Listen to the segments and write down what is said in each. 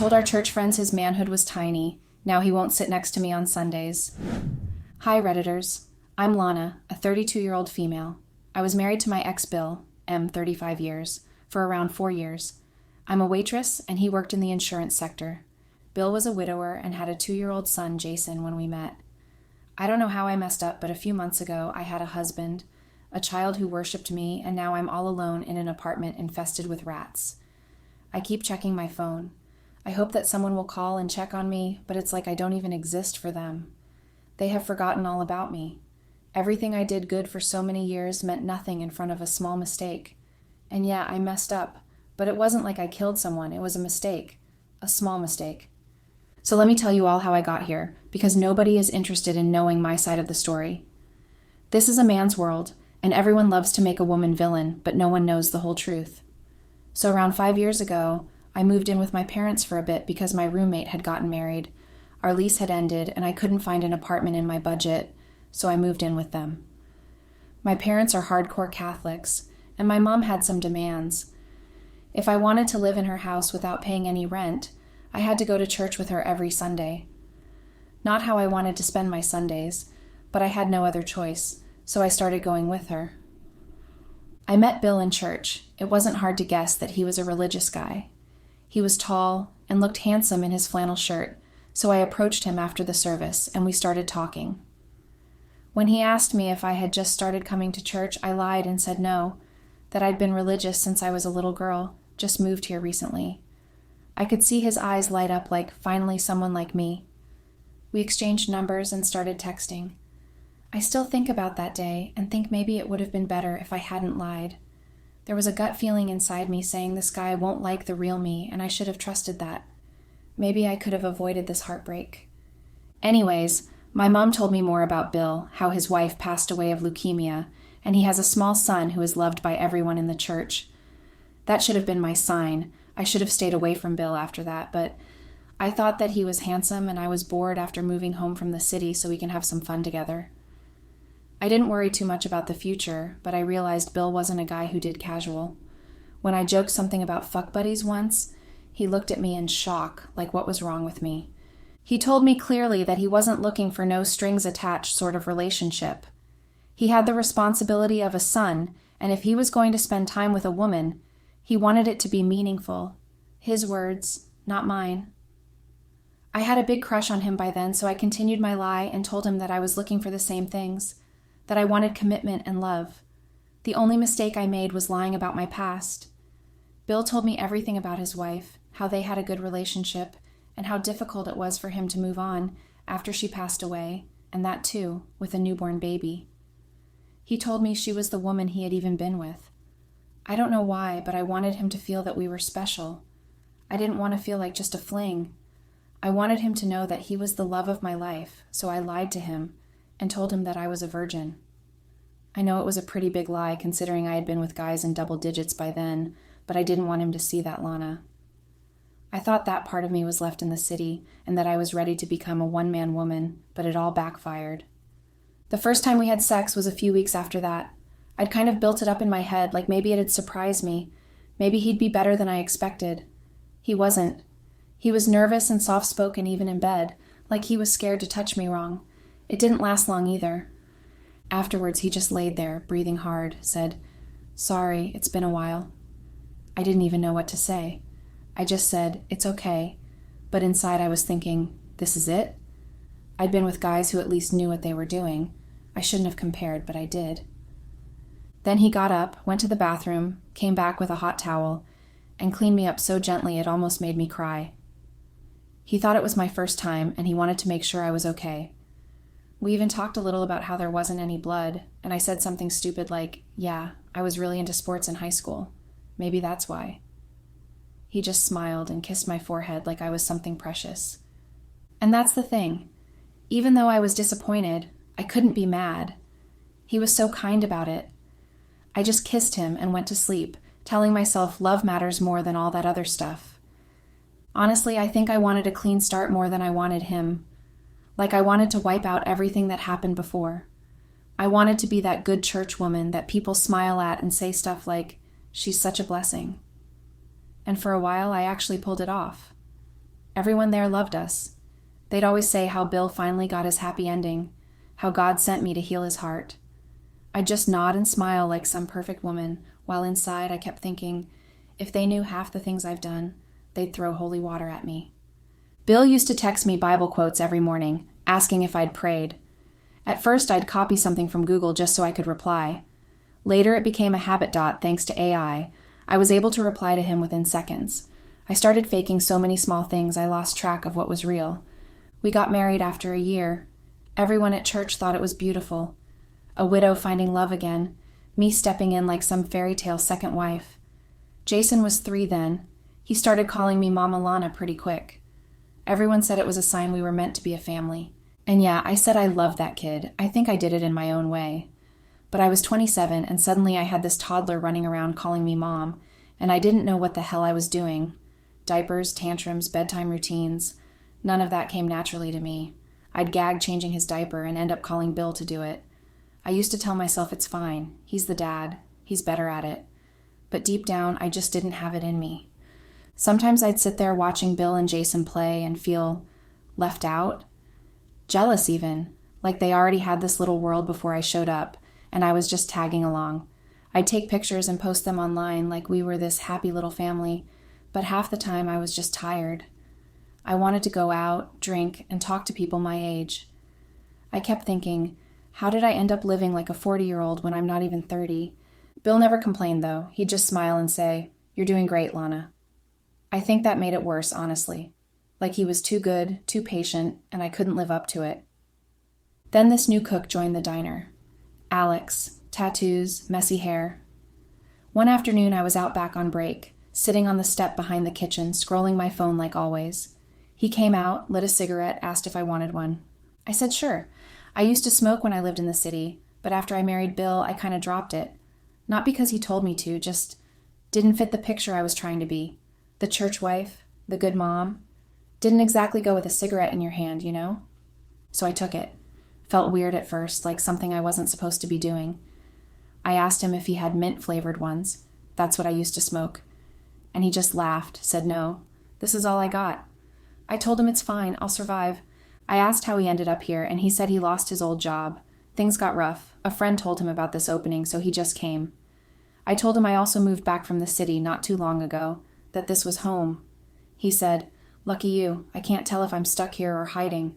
told our church friends his manhood was tiny. Now he won't sit next to me on Sundays. Hi, Redditors. I'm Lana, a 32-year-old female. I was married to my ex Bill, 35 years, for around 4 years. I'm a waitress, and he worked in the insurance sector. Bill was a widower and had a 2-year-old son, Jason, when we met. I don't know how I messed up, but a few months ago I had a husband, a child who worshipped me, and now I'm all alone in an apartment infested with rats. I keep checking my phone. I hope that someone will call and check on me, but it's like I don't even exist for them. They have forgotten all about me. Everything I did good for so many years meant nothing in front of a small mistake. And yeah, I messed up, but it wasn't like I killed someone. It was a mistake. A small mistake. So let me tell you all how I got here, because nobody is interested in knowing my side of the story. This is a man's world, and everyone loves to make a woman villain, but no one knows the whole truth. So around 5 years ago, I moved in with my parents for a bit because my roommate had gotten married. Our lease had ended, and I couldn't find an apartment in my budget, so I moved in with them. My parents are hardcore Catholics, and my mom had some demands. If I wanted to live in her house without paying any rent, I had to go to church with her every Sunday. Not how I wanted to spend my Sundays, but I had no other choice, so I started going with her. I met Bill in church. It wasn't hard to guess that he was a religious guy. He was tall and looked handsome in his flannel shirt, so I approached him after the service, and we started talking. When he asked me if I had just started coming to church, I lied and said no, that I'd been religious since I was a little girl, just moved here recently. I could see his eyes light up like, finally someone like me. We exchanged numbers and started texting. I still think about that day and think maybe it would have been better if I hadn't lied. There was a gut feeling inside me saying this guy won't like the real me, and I should have trusted that. Maybe I could have avoided this heartbreak. Anyways, my mom told me more about Bill, how his wife passed away of leukemia, and he has a small son who is loved by everyone in the church. That should have been my sign. I should have stayed away from Bill after that, but I thought that he was handsome and I was bored after moving home from the city so we can have some fun together. I didn't worry too much about the future, but I realized Bill wasn't a guy who did casual. When I joked something about fuck buddies once, he looked at me in shock, like what was wrong with me. He told me clearly that he wasn't looking for no strings attached sort of relationship. He had the responsibility of a son, and if he was going to spend time with a woman, he wanted it to be meaningful. His words, not mine. I had a big crush on him by then, so I continued my lie and told him that I was looking for the same things, that I wanted commitment and love. The only mistake I made was lying about my past. Bill told me everything about his wife, how they had a good relationship, and how difficult it was for him to move on after she passed away, and that too, with a newborn baby. He told me she was the woman he had even been with. I don't know why, but I wanted him to feel that we were special. I didn't want to feel like just a fling. I wanted him to know that he was the love of my life, so I lied to him and told him that I was a virgin. I know it was a pretty big lie considering I had been with guys in double digits by then, but I didn't want him to see that, Lana. I thought that part of me was left in the city and that I was ready to become a one-man woman, but it all backfired. The first time we had sex was a few weeks after that. I'd kind of built it up in my head, like maybe it'd surprise me. Maybe he'd be better than I expected. He wasn't. He was nervous and soft-spoken even in bed, like he was scared to touch me wrong. It didn't last long either. Afterwards, he just laid there, breathing hard, said, "Sorry, it's been a while." I didn't even know what to say. I just said, "It's okay," but inside I was thinking, this is it? I'd been with guys who at least knew what they were doing. I shouldn't have compared, but I did. Then he got up, went to the bathroom, came back with a hot towel, and cleaned me up so gently it almost made me cry. He thought it was my first time, and he wanted to make sure I was okay. We even talked a little about how there wasn't any blood, and I said something stupid like, yeah, I was really into sports in high school. Maybe that's why. He just smiled and kissed my forehead like I was something precious. And that's the thing. Even though I was disappointed, I couldn't be mad. He was so kind about it. I just kissed him and went to sleep, telling myself love matters more than all that other stuff. Honestly, I think I wanted a clean start more than I wanted him. Like I wanted to wipe out everything that happened before. I wanted to be that good church woman that people smile at and say stuff like, "She's such a blessing." And for a while, I actually pulled it off. Everyone there loved us. They'd always say how Bill finally got his happy ending, how God sent me to heal his heart. I'd just nod and smile like some perfect woman, while inside I kept thinking, if they knew half the things I've done, they'd throw holy water at me. Bill used to text me Bible quotes every morning, asking if I'd prayed. At first, I'd copy something from Google just so I could reply. Later, it became a habit thanks to AI. I was able to reply to him within seconds. I started faking so many small things I lost track of what was real. We got married after a year. Everyone at church thought it was beautiful. A widow finding love again, me stepping in like some fairy tale second wife. Jason was 3 then. He started calling me Mama Lana pretty quick. Everyone said it was a sign we were meant to be a family. And yeah, I said I loved that kid. I think I did it in my own way. But I was 27, and suddenly I had this toddler running around calling me Mom, and I didn't know what the hell I was doing. Diapers, tantrums, bedtime routines. None of that came naturally to me. I'd gag changing his diaper and end up calling Bill to do it. I used to tell myself it's fine. He's the dad. He's better at it. But deep down, I just didn't have it in me. Sometimes I'd sit there watching Bill and Jason play and feel left out. Jealous even, like they already had this little world before I showed up, and I was just tagging along. I'd take pictures and post them online like we were this happy little family, but half the time I was just tired. I wanted to go out, drink, and talk to people my age. I kept thinking, how did I end up living like a 40-year-old when I'm not even 30? Bill never complained, though. He'd just smile and say, "You're doing great, Lana." I think that made it worse, honestly. Like he was too good, too patient, and I couldn't live up to it. Then this new cook joined the diner. Alex, tattoos, messy hair. One afternoon I was out back on break, sitting on the step behind the kitchen, scrolling my phone like always. He came out, lit a cigarette, asked if I wanted one. I said sure. I used to smoke when I lived in the city, but after I married Bill, I kind of dropped it. Not because he told me to, just didn't fit the picture I was trying to be. The church wife, the good mom. Didn't exactly go with a cigarette in your hand, you know? So I took it. Felt weird at first, like something I wasn't supposed to be doing. I asked him if he had mint-flavored ones. That's what I used to smoke. And he just laughed, said no. This is all I got. I told him it's fine, I'll survive. I asked how he ended up here, and he said he lost his old job. Things got rough. A friend told him about this opening, so he just came. I told him I also moved back from the city not too long ago, that this was home. He said, "Lucky you. I can't tell if I'm stuck here or hiding."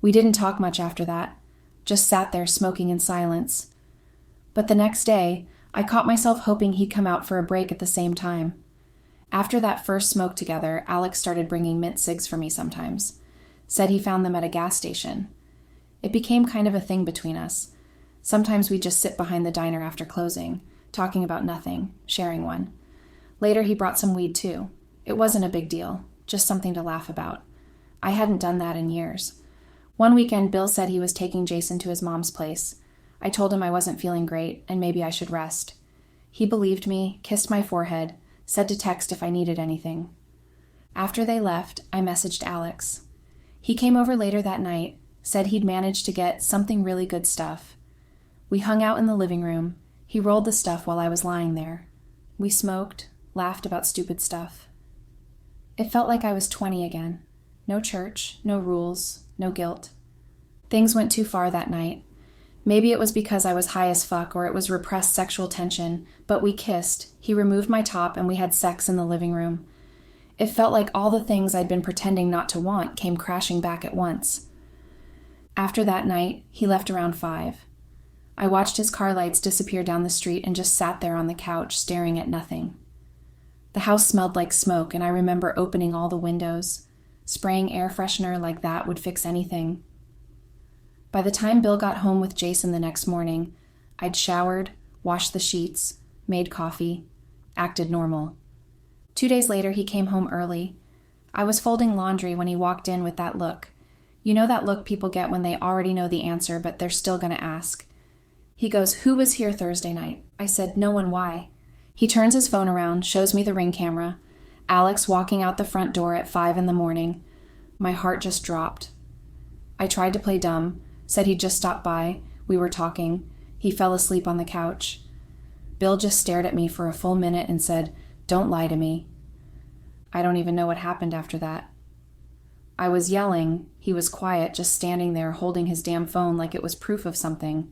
We didn't talk much after that, just sat there smoking in silence. But the next day, I caught myself hoping he'd come out for a break at the same time. After that first smoke together, Alex started bringing mint cigs for me sometimes. Said he found them at a gas station. It became kind of a thing between us. Sometimes we'd just sit behind the diner after closing, talking about nothing, sharing one. Later he brought some weed too. It wasn't a big deal, just something to laugh about. I hadn't done that in years. One weekend, Bill said he was taking Jason to his mom's place. I told him I wasn't feeling great and maybe I should rest. He believed me, kissed my forehead, said to text if I needed anything. After they left, I messaged Alex. He came over later that night, said he'd managed to get something really good stuff. We hung out in the living room. He rolled the stuff while I was lying there. We smoked, laughed about stupid stuff. It felt like I was 20 again. No church, no rules, no guilt. Things went too far that night. Maybe it was because I was high as fuck or it was repressed sexual tension, but we kissed. He removed my top and we had sex in the living room. It felt like all the things I'd been pretending not to want came crashing back at once. After that night, he left around 5. I watched his car lights disappear down the street and just sat there on the couch staring at nothing. The house smelled like smoke, and I remember opening all the windows. Spraying air freshener like that would fix anything. By the time Bill got home with Jason the next morning, I'd showered, washed the sheets, made coffee, acted normal. 2 days later, he came home early. I was folding laundry when he walked in with that look. You know that look people get when they already know the answer, but they're still going to ask. He goes, "Who was here Thursday night?" I said, "No one, why?" He turns his phone around, shows me the Ring camera. Alex walking out the front door at 5 in the morning. My heart just dropped. I tried to play dumb, said he'd just stopped by. We were talking. He fell asleep on the couch. Bill just stared at me for a full minute and said, "Don't lie to me." I don't even know what happened after that. I was yelling. He was quiet, just standing there holding his damn phone like it was proof of something.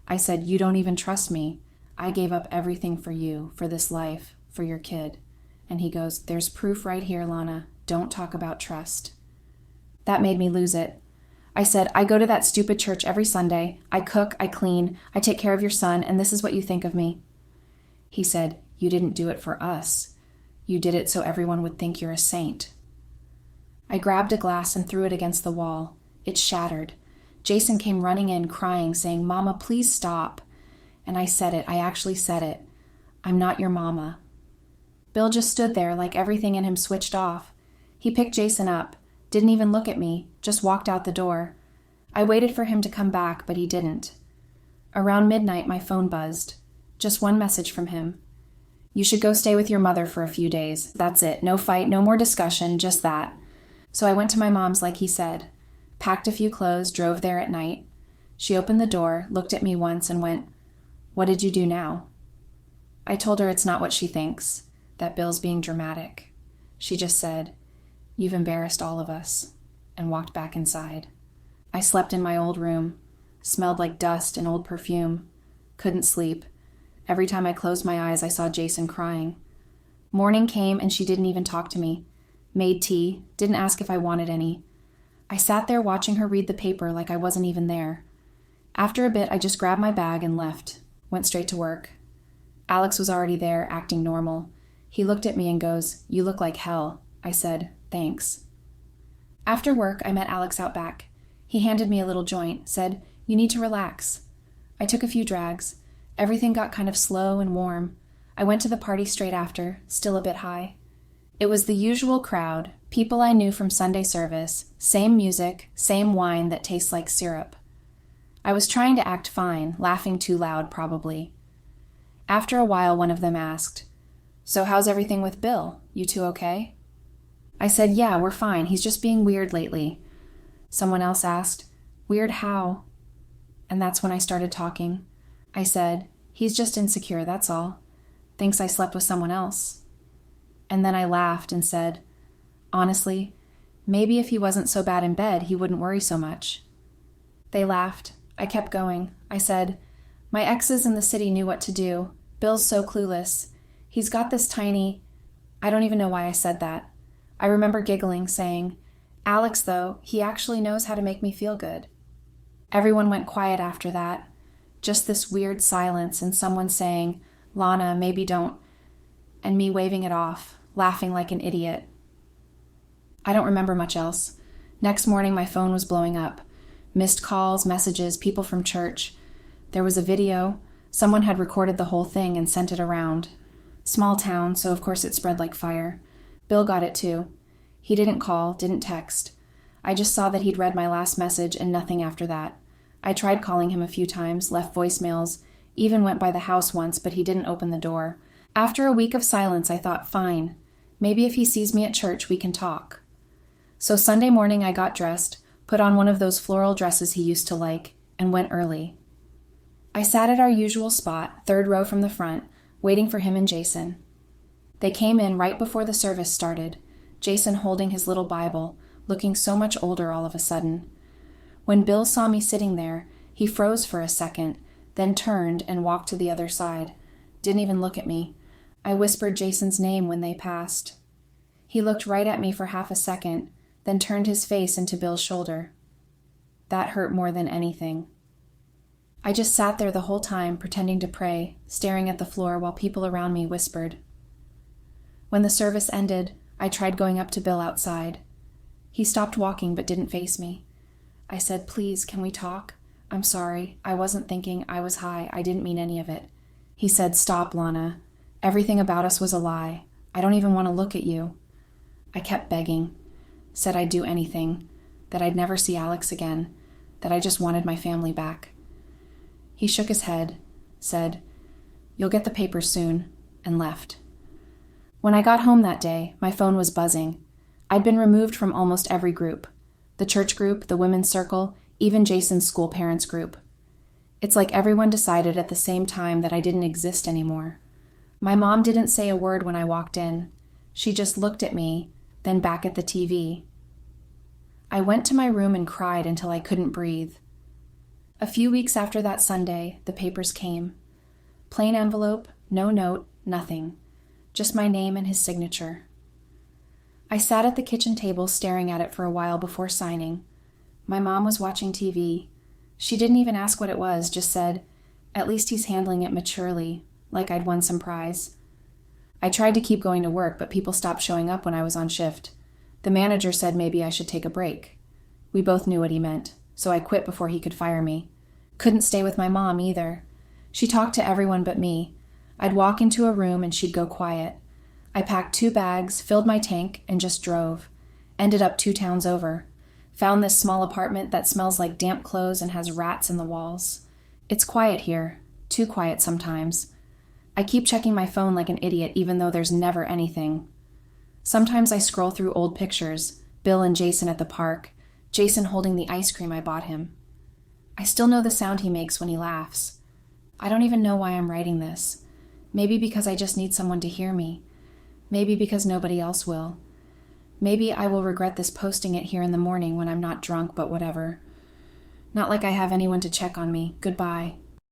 I said, "You don't even trust me. I gave up everything for you, for this life, for your kid." And he goes, "There's proof right here, Lana. Don't talk about trust." That made me lose it. I said, "I go to that stupid church every Sunday. I cook, I clean, I take care of your son, and this is what you think of me." He said, "You didn't do it for us. You did it so everyone would think you're a saint." I grabbed a glass and threw it against the wall. It shattered. Jason came running in, crying, saying, "Mama, please stop." And I said it. I actually said it. "I'm not your mama." Bill just stood there like everything in him switched off. He picked Jason up, didn't even look at me, just walked out the door. I waited for him to come back, but he didn't. Around midnight, my phone buzzed. Just one message from him. "You should go stay with your mother for a few days. That's it. No fight, no more discussion, just that." So I went to my mom's like he said, packed a few clothes, drove there at night. She opened the door, looked at me once, and went, "What did you do now?" I told her it's not what she thinks, that Bill's being dramatic. She just said, "You've embarrassed all of us," and walked back inside. I slept in my old room, smelled like dust and old perfume, couldn't sleep. Every time I closed my eyes, I saw Jason crying. Morning came and she didn't even talk to me. Made tea, didn't ask if I wanted any. I sat there watching her read the paper like I wasn't even there. After a bit, I just grabbed my bag and left, went straight to work. Alex was already there, acting normal. He looked at me and goes, "You look like hell." I said, "Thanks." After work, I met Alex out back. He handed me a little joint, said, "You need to relax." I took a few drags. Everything got kind of slow and warm. I went to the party straight after, still a bit high. It was the usual crowd, people I knew from Sunday service, same music, same wine that tastes like syrup. I was trying to act fine, laughing too loud probably. After a while, one of them asked, "So how's everything with Bill? You two okay?" I said, "Yeah, we're fine. He's just being weird lately." Someone else asked, "Weird how?" And that's when I started talking. I said, "He's just insecure, that's all. Thinks I slept with someone else." And then I laughed and said, "Honestly, maybe if he wasn't so bad in bed, he wouldn't worry so much." They laughed. I kept going. I said, "My exes in the city knew what to do. Bill's so clueless. He's got this tiny—" I don't even know why I said that. I remember giggling, saying, "Alex, though, he actually knows how to make me feel good." Everyone went quiet after that. Just this weird silence and someone saying, "Lana, maybe don't," and me waving it off, laughing like an idiot. I don't remember much else. Next morning, my phone was blowing up. Missed calls, messages, people from church. There was a video. Someone had recorded the whole thing and sent it around. Small town, so of course it spread like fire. Bill got it too. He didn't call, didn't text. I just saw that he'd read my last message and nothing after that. I tried calling him a few times, left voicemails, even went by the house once, but he didn't open the door. After a week of silence, I thought, fine. Maybe if he sees me at church, we can talk. So Sunday morning I got dressed, put on one of those floral dresses he used to like, and went early. I sat at our usual spot, third row from the front, waiting for him and Jason. They came in right before the service started, Jason holding his little Bible, looking so much older all of a sudden. When Bill saw me sitting there, he froze for a second, then turned and walked to the other side. Didn't even look at me. I whispered Jason's name when they passed. He looked right at me for half a second, then turned his face into Bill's shoulder. That hurt more than anything. I just sat there the whole time, pretending to pray, staring at the floor while people around me whispered. When the service ended, I tried going up to Bill outside. He stopped walking but didn't face me. I said, "Please, can we talk? I'm sorry. I wasn't thinking. I was high. I didn't mean any of it." He said, "Stop, Lana. Everything about us was a lie. I don't even want to look at you." I kept begging. Said I'd do anything. That I'd never see Alex again. That I just wanted my family back. He shook his head, said, "You'll get the papers soon," and left. When I got home that day, my phone was buzzing. I'd been removed from almost every group. The church group, the women's circle, even Jason's school parents group. It's like everyone decided at the same time that I didn't exist anymore. My mom didn't say a word when I walked in. She just looked at me, then back at the TV. I went to my room and cried until I couldn't breathe. A few weeks after that Sunday, the papers came. Plain envelope, no note, nothing. Just my name and his signature. I sat at the kitchen table staring at it for a while before signing. My mom was watching TV. She didn't even ask what it was, just said, "At least he's handling it maturely, like I'd won some prize." I tried to keep going to work, but people stopped showing up when I was on shift. The manager said maybe I should take a break. We both knew what he meant, so I quit before he could fire me. Couldn't stay with my mom either. She talked to everyone but me. I'd walk into a room and she'd go quiet. I packed 2 bags, filled my tank, and just drove. Ended up 2 towns over. Found this small apartment that smells like damp clothes and has rats in the walls. It's quiet here, too quiet sometimes. I keep checking my phone like an idiot even though there's never anything. Sometimes I scroll through old pictures, Bill and Jason at the park, Jason holding the ice cream I bought him. I still know the sound he makes when he laughs. I don't even know why I'm writing this. Maybe because I just need someone to hear me. Maybe because nobody else will. Maybe I will regret this posting it here in the morning when I'm not drunk, but whatever. Not like I have anyone to check on me. Goodbye.